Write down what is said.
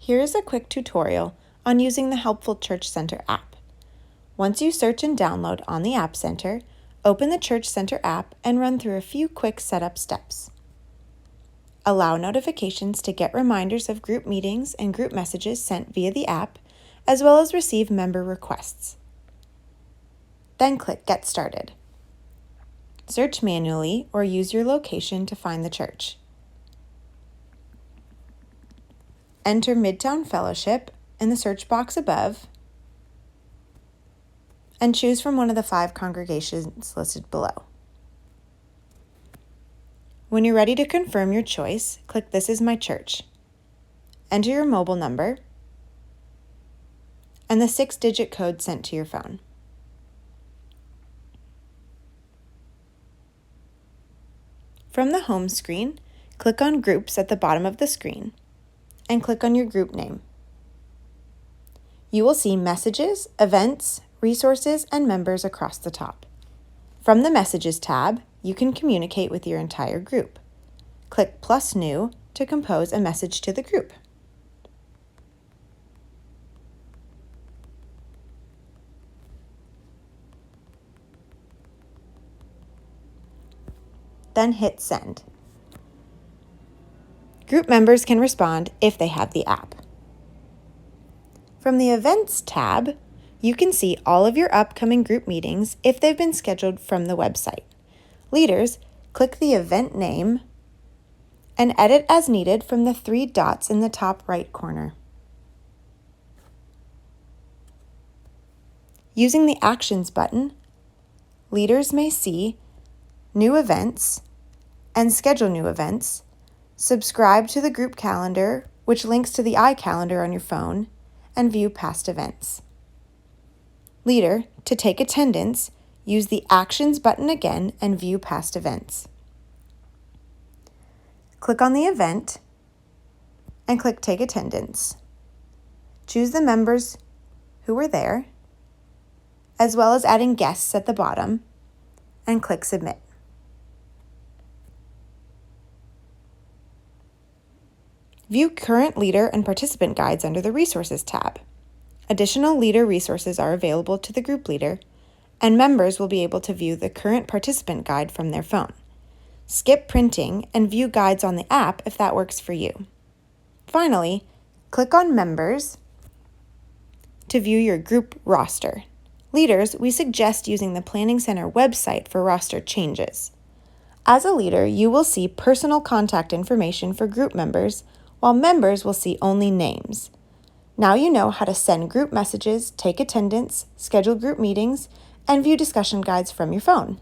Here is a quick tutorial on using the Helpful Church Center app. Once you search and download on the App Center, open the Church Center app and run through a few quick setup steps. Allow notifications to get reminders of group meetings and group messages sent via the app, as well as receive member requests. Then click Get Started. Search manually or use your location to find the church. Enter Midtown Fellowship in the search box above and choose from one of the 5 congregations listed below. When you're ready to confirm your choice, click This is my church. Enter your mobile number and the 6-digit code sent to your phone. From the home screen, click on Groups at the bottom of the screen and click on your group name. You will see Messages, Events, Resources, and Members across the top. From the Messages tab, you can communicate with your entire group. Click Plus New to compose a message to the group. Then hit Send. Group members can respond if they have the app. From the Events tab, you can see all of your upcoming group meetings if they've been scheduled from the website. Leaders, click the event name and edit as needed from the 3 dots in the top right corner. Using the Actions button, leaders may see New Events and Schedule New Events, subscribe to the group calendar, which links to the iCalendar on your phone, and view past events. Leader, to take attendance, use the Actions button again and view past events. Click on the event and click Take Attendance. Choose the members who were there, as well as adding guests at the bottom, and click Submit. View current leader and participant guides under the Resources tab. Additional leader resources are available to the group leader, and members will be able to view the current participant guide from their phone. Skip printing and view guides on the app if that works for you. Finally, click on Members to view your group roster. Leaders, we suggest using the Planning Center website for roster changes. As a leader, you will see personal contact information for group members, while members will see only names. Now you know how to send group messages, take attendance, schedule group meetings, and view discussion guides from your phone.